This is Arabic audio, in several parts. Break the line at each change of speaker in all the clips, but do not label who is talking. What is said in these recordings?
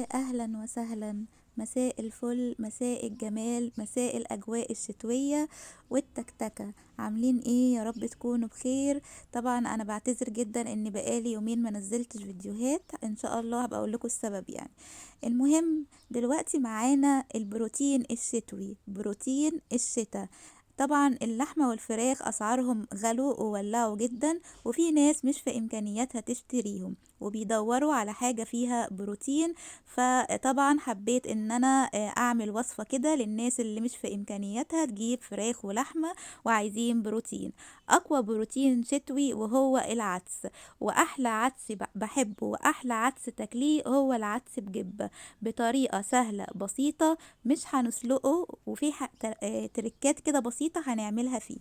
يا أهلا وسهلا، مساء الفل، مساء الجمال، مساء الأجواء الشتوية والتكتكة. عاملين ايه؟ يا رب تكونوا بخير. طبعا أنا بعتذر جدا إن بقالي يومين ما نزلتش فيديوهات، إن شاء الله هبقى أقول لكم السبب يعني. المهم دلوقتي معانا البروتين الشتوي، بروتين الشتاء. طبعا اللحمة والفراخ أسعارهم غلوا وولعوا جدا، وفي ناس مش في إمكانياتها تشتريهم وبيدوروا على حاجة فيها بروتين. فطبعا حبيت ان انا اعمل وصفة كده للناس اللي مش في امكانياتها تجيب فراخ ولحمة وعايزين بروتين. اقوى بروتين شتوي وهو العدس، واحلى عدس بحبه واحلى عدس تاكليه هو العدس بجبة، بطريقة سهلة بسيطة. مش هنسلقه، وفي تركات كده بسيطة هنعملها فيه.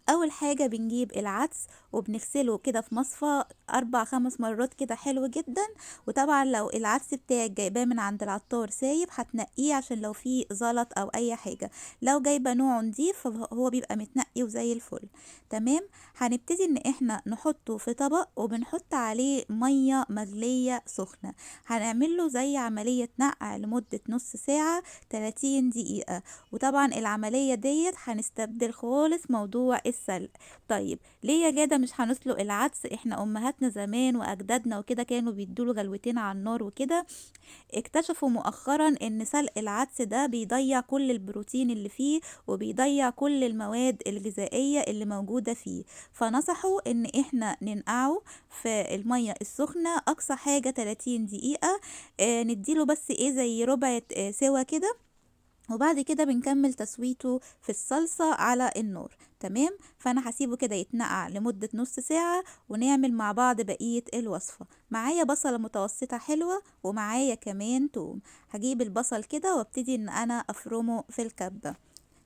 اول حاجة بنجيب العدس وبنغسله كده في مصفى 4 5 مرات كده، حلو جدا. وطبعا لو العدس بتاعك جايباه من عند العطار سايب هتنقيه عشان لو فيه زلط او اي حاجة. لو جايبه نوع نضيف فهو بيبقى متنقي وزي الفل. تمام. هنبتدي ان احنا نحطه في طبق وبنحط عليه مية مغلية سخنة. هنعمل له زي عملية نقع لمدة نص ساعة، 30 دقيقة. وطبعا العملية ديت هنستبدل خالص موضوع السلق. طيب ليه يا جادة مش هنسلق العدس؟ احنا امهاتنا زمان واجدادنا وكده كانوا بيدوله غلوتين على النار وكده. اكتشفوا مؤخرا ان سلق العدس ده بيضيع كل البروتين اللي فيه، وبيضيع كل المواد الغذائية اللي موجودة فيه. فنصحوا ان احنا ننقعه في المية السخنة اقصى حاجة 30 دقيقة. نديله بس ايه زي ربع سوا كده، وبعد كده بنكمل تسويته في الصلصة على النار. تمام. فانا هسيبه كده يتنقع لمدة نص ساعة ونعمل مع بعض بقية الوصفة. معايا بصلة متوسطة حلوة ومعايا كمان توم. هجيب البصل كده وابتدي ان انا افرمه في الكبة.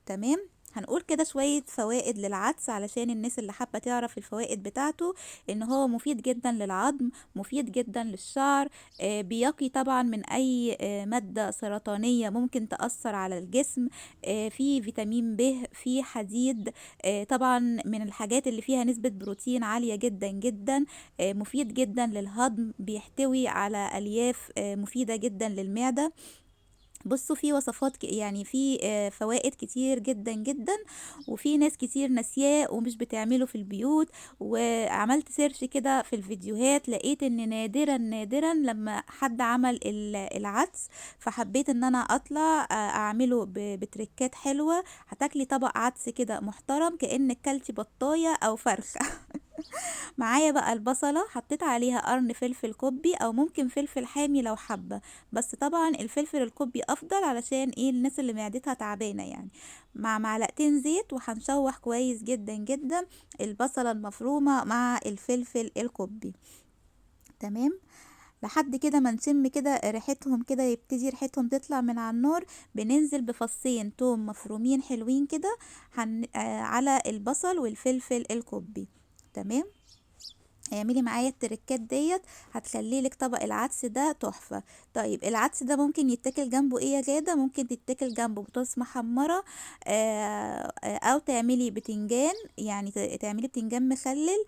تمام. هنقول كده شوية فوائد للعدس علشان الناس اللي حابة تعرف الفوائد بتاعته. ان هو مفيد جدا للعظم، مفيد جدا للشعر. بيقي طبعا من اي مادة سرطانية ممكن تأثر على الجسم. في فيتامين ب، في حديد. طبعا من الحاجات اللي فيها نسبة بروتين عالية جدا جدا. مفيد جدا للهضم، بيحتوي على الياف مفيدة جدا للمعدة. بصوا في وصفات يعني في فوائد كتير جدا جدا، وفي ناس كتير ناسياه ومش بتعمله في البيوت. وعملت سيرش كده في الفيديوهات لقيت ان نادرا نادرا لما حد عمل العدس. فحبيت ان انا اطلع اعمله بتركات حلوة. هتاكلي طبق عدس كده محترم كأنك كلتي بطاية او فرخة. معايا بقى البصلة، حطيت عليها قرن فلفل كوبي او ممكن فلفل حامي لو حابة، بس طبعا الفلفل الكوبي افضل علشان ايه الناس اللي معدتها تعبانة يعني. مع معلقتين زيت وهنشوح كويس جدا جدا البصلة المفرومة مع الفلفل الكوبي. تمام. لحد كده ما نشم كده ريحتهم، كده يبتدي ريحتهم تطلع من على النار. بننزل بفصين توم مفرومين حلوين كده على البصل والفلفل الكوبي. تمام. اعملي معايا التركات ديت، هتخلي لك طبق العدس ده تحفة. طيب العدس ده ممكن يتاكل جنبه ايه يا جادة؟ ممكن تتاكل جنبه بطاطس محمرة، او تعملي بتنجان، يعني تعملي بتنجان مخلل،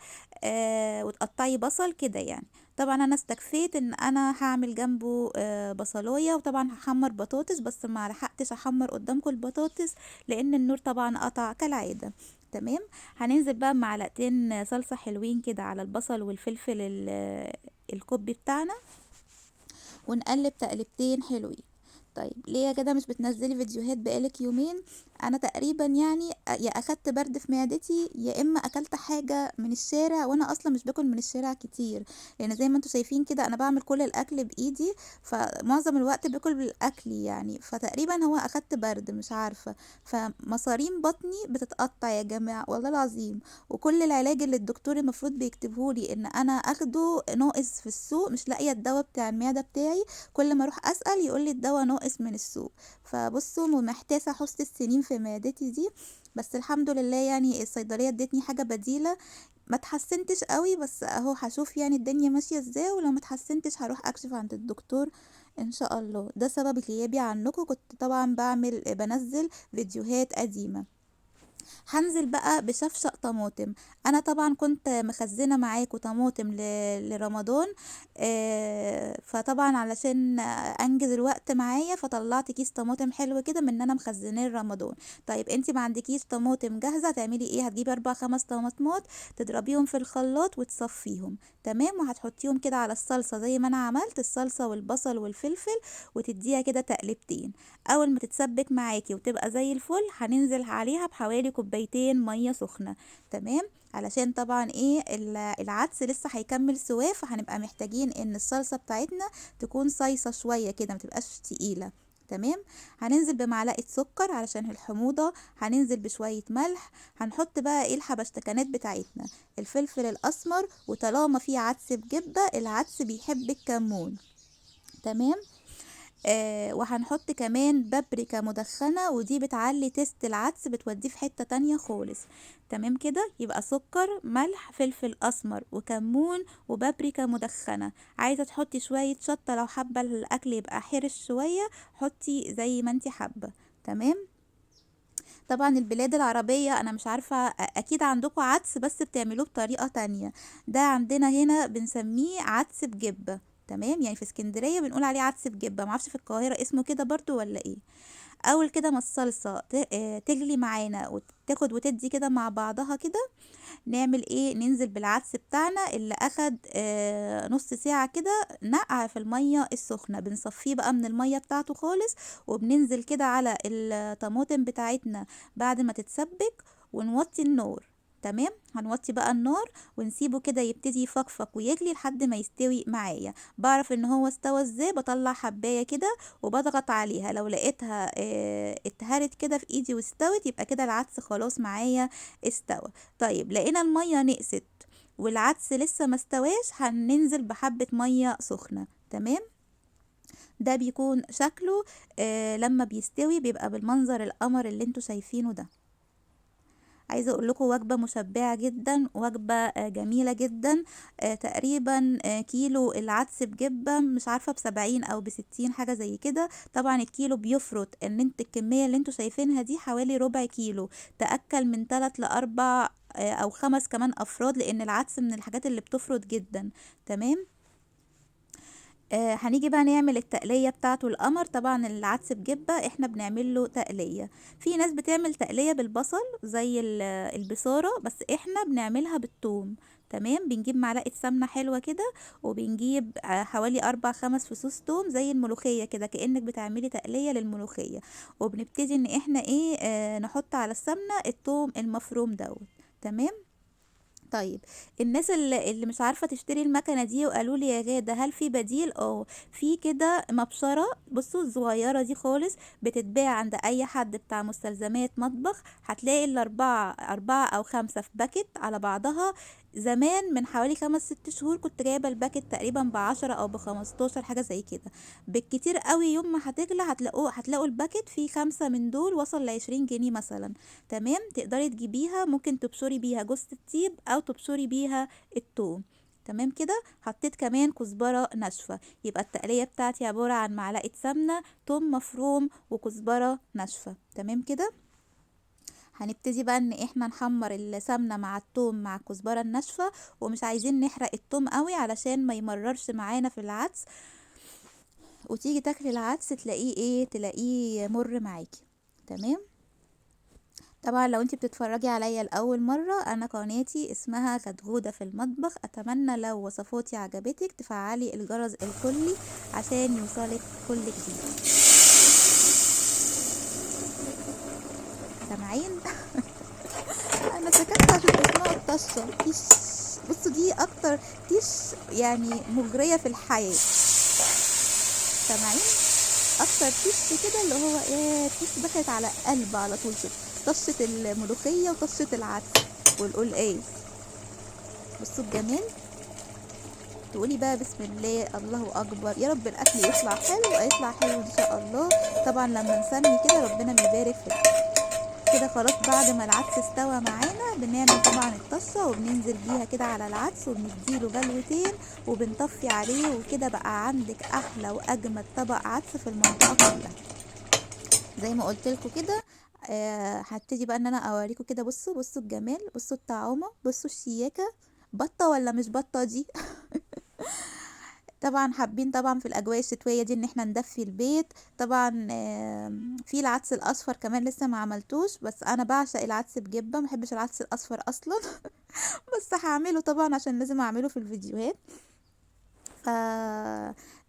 وتقطعي بصل كده يعني. طبعا انا استكفيت ان انا هعمل جنبه بصلايه، وطبعا هحمر بطاطس بس ما لحقتش احمر قدامكم البطاطس لان النور طبعا قطع كالعاده. تمام. هننزل بقى بمعلقتين صلصة حلوين كده على البصل والفلفل الكوبي بتاعنا، ونقلب تقلبتين حلوين. طيب ليه يا كده مش بتنزلي فيديوهات بقالك يومين؟ انا تقريبا يعني يا اخدت برد في معدتي يا اما اكلت حاجه من الشارع، وانا اصلا مش باكل من الشارع كتير لان زي ما انتم شايفين كده انا بعمل كل الاكل بايدي، فمعظم الوقت باكل بالاكل يعني. فتقريبا هو اخدت برد مش عارفه. فمصارين بطني بتتقطع يا جماعه والله العظيم. وكل العلاج اللي الدكتور المفروض بيكتبهولي ان انا اخده ناقص في السوق، مش لاقيه الدواء بتاع المعده بتاعي. كل ما اروح اسال يقول لي الدواء ناقص من السوق. فبصوا محتاسه حس السنين في معدتي دي. بس الحمد لله يعني الصيدليه ادتني حاجه بديله. ما تحسنتش قوي بس اهو هشوف يعني الدنيا ماشيه ازاي، ولو ما تحسنتش هروح اكشف عند الدكتور ان شاء الله. ده سبب غيابي عنكم، كنت طبعا بنزل فيديوهات قديمه. هنزل بقى بشفشق طماطم. انا طبعا كنت مخزنه معاكم طماطم لرمضان. فطبعا علشان انجز الوقت معايا فطلعت كيس طماطم حلو كده من ان انا مخزناه لرمضان. طيب انتي ما عندكيش طماطم جاهزه، تعملي ايه؟ هتجيبي 4 5 طماطمات، تضربيهم في الخلاط وتصفيهم. تمام. وهتحطيهم كده على الصلصه زي ما انا عملت الصلصه والبصل والفلفل، وتديها كده تقلبتين. اول ما تتسبك معاكي وتبقى زي الفل هننزل عليها بحوالي كوبايتين ميه سخنه. تمام. علشان طبعا ايه العدس لسه هيكمل سواه، فهنبقى محتاجين ان الصلصه بتاعتنا تكون صيصه شويه كده، ما تبقاش تقيله. تمام. هننزل بمعلقه سكر علشان الحموضه، هننزل بشويه ملح، هنحط بقى ايه الحبشتكنات بتاعتنا، الفلفل الاسمر، وطالما في عدس بجبه العدس بيحب الكمون. تمام. وهنحط كمان بابريكا مدخنة، ودي بتعلي تيست العدس، بتوديه في حتة تانية خالص. تمام كده. يبقى سكر، ملح، فلفل اسمر، وكمون، وبابريكا مدخنة. عايزة تحطي شوية شطة لو حابة الاكل يبقى حرش شوية، حطي زي ما انتي حابة. تمام. طبعا البلاد العربية انا مش عارفة، اكيد عندكم عدس بس بتعملوه بطريقة تانية. ده عندنا هنا بنسميه عدس بجبة. تمام. يعني في اسكندرية بنقول عليه عدس بجبة، معرفش في القاهرة اسمه كده برضو ولا ايه. اول كده ما الصلصة تغلي معانا وتاخد وتدي كده مع بعضها كده، نعمل ايه؟ ننزل بالعدس بتاعنا اللي اخد نص ساعة كده نقع في المية السخنة، بنصفيه بقى من المية بتاعته خالص، وبننزل كده على الطماطم بتاعتنا بعد ما تتسبك، ونوطي النار. تمام. هنوطي بقى النار ونسيبه كده يبتدي يفقفق ويغلي لحد ما يستوي معايا. بعرف ان هو استوى ازاي؟ بطلع حباية كده وبضغط عليها، لو لقيتها اتهرت كده في ايدي واستوت يبقى كده العدس خلاص معايا استوى. طيب لقينا المية نقصت والعدس لسه ما استواش، هننزل بحبة مية سخنة. تمام. ده بيكون شكله لما بيستوي بيبقى بالمنظر القمر اللي انتوا شايفينه ده. عايزه اقول لكم وجبه مشبعه جدا، وجبه جميله جدا. تقريبا كيلو العدس بجبه مش عارفه ب70 او ب60 حاجه زي كده. طبعا الكيلو بيفرط ان انت الكميه اللي انتوا شايفينها دي حوالي ربع كيلو، تاكل من 3 ل4 او 5 كمان افراد، لان العدس من الحاجات اللي بتفرط جدا. تمام. هنيجي بقى نعمل التقلية بتاعته القمر. طبعا العدس بجبة احنا بنعمل له تقلية. في ناس بتعمل تقلية بالبصل زي البصارة، بس احنا بنعملها بالثوم. تمام. بنجيب معلقة سمنة حلوة كده، وبنجيب حوالي 4 5 فصوص توم زي الملوخية كده، كأنك بتعملي تقلية للملوخية. وبنبتدي ان احنا ايه نحط على السمنة الثوم المفروم دوت. تمام. طيب الناس اللي مش عارفة تشتري المكنة دي وقالوا لي يا غادة هل في بديل؟ في كده مبشرة، بصوا الصغيرة دي خالص، بتتباع عند اي حد بتاع مستلزمات مطبخ. هتلاقي اربعة او 5 في باكت على بعضها. زمان من حوالي 5 6 شهور كنت جايبة الباكت تقريبا ب10 او ب15 حاجة زي كده. بالكتير قوي يوم ما هتغلى هتلاقوا الباكت فيه 5 من دول وصل ل20 جنيه مثلا. تمام. تقدري تجيبيها، ممكن تبشري بيها جوز الطيب او تبشري بيها الثوم. تمام كده. حطيت كمان كزبرة ناشفة. يبقى التقلية بتاعتي عبارة عن معلقة سمنة، ثوم مفروم، وكزبرة ناشفة. تمام كده. هنبتدي بقى ان احنا نحمر السمنة مع الثوم مع الكزبرة الناشفة، ومش عايزين نحرق الثوم قوي علشان ما يمررش معانا في العدس، وتيجي تاكلي العدس تلاقيه مر معاكي. تمام. طبعا لو انتي بتتفرجي عليا لأول مرة، انا قناتي اسمها غدغودة في المطبخ. اتمنى لو وصفاتي عجبتك تفعلي الجرس الكلي عشان يوصلك كل جديد. سامعين؟ انا سكت عشان تسمعوا الطشة تيش. بصوا دي اكتر تيش يعني مجرية في الحياة. سامعين؟ اكتر تيش كده اللي هو ايه، تيش دخلت على قلب على طول كده. طشة الملوخية وطشة العدس والقلقاس. بصوا الجمال. تقولي بقى بسم الله الله اكبر، يا رب الاكل يطلع حلو، هيطلع حلو ان شاء الله. طبعا لما نسمي كده ربنا بيبارك في الاكل. كده خلاص بعد ما العدس استوى معانا بنعمل طبعا الطشه وبننزل بيها كده على العدس وبنديله غلوتين وبنطفي عليه، وكده بقى عندك احلى واجمد طبق عدس في المنطقه كلها. زي ما قلت لكم كده هبتدي بقى ان انا اوريكم كده. بصوا الجمال، بصوا الطعامة، بصوا الشياكة. بطة ولا مش بطة دي؟ طبعا حابين طبعا في الاجواء الشتويه دي ان احنا ندفي البيت. طبعا في العدس الاصفر كمان لسه ما عملتوش، بس انا بعشق العدس بجبه، ما بحبش العدس الاصفر اصلا. بس هعمله طبعا عشان لازم اعمله في الفيديوهات. ف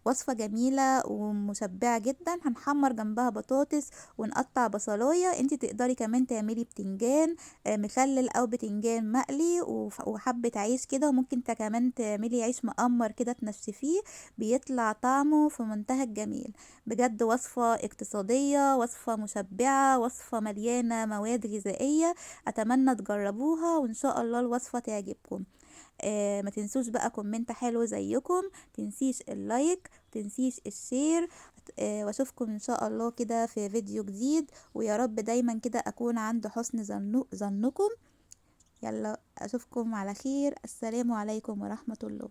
وصفة جميلة ومشبعة جدا. هنحمر جنبها بطاطس ونقطع بصلاية. انتي تقدري كمان تعملي بتنجان مخلل او بتنجان مقلي وحبة عيش كده، وممكن كمان تعملي عيش مقمر كده تنشفيه، بيطلع طعمه في منتهى الجميل. بجد وصفة اقتصادية، وصفة مشبعة، وصفة مليانة مواد غذائية. اتمنى تجربوها وان شاء الله الوصفة تعجبكم. ما تنسوش بقى كومنت حلو زيكم، تنسيش اللايك، تنسيش الشير. واشوفكم ان شاء الله كده في فيديو جديد، ويا رب دايما كده اكون عند حسن ظنكم. يلا اشوفكم على خير. السلام عليكم ورحمة الله.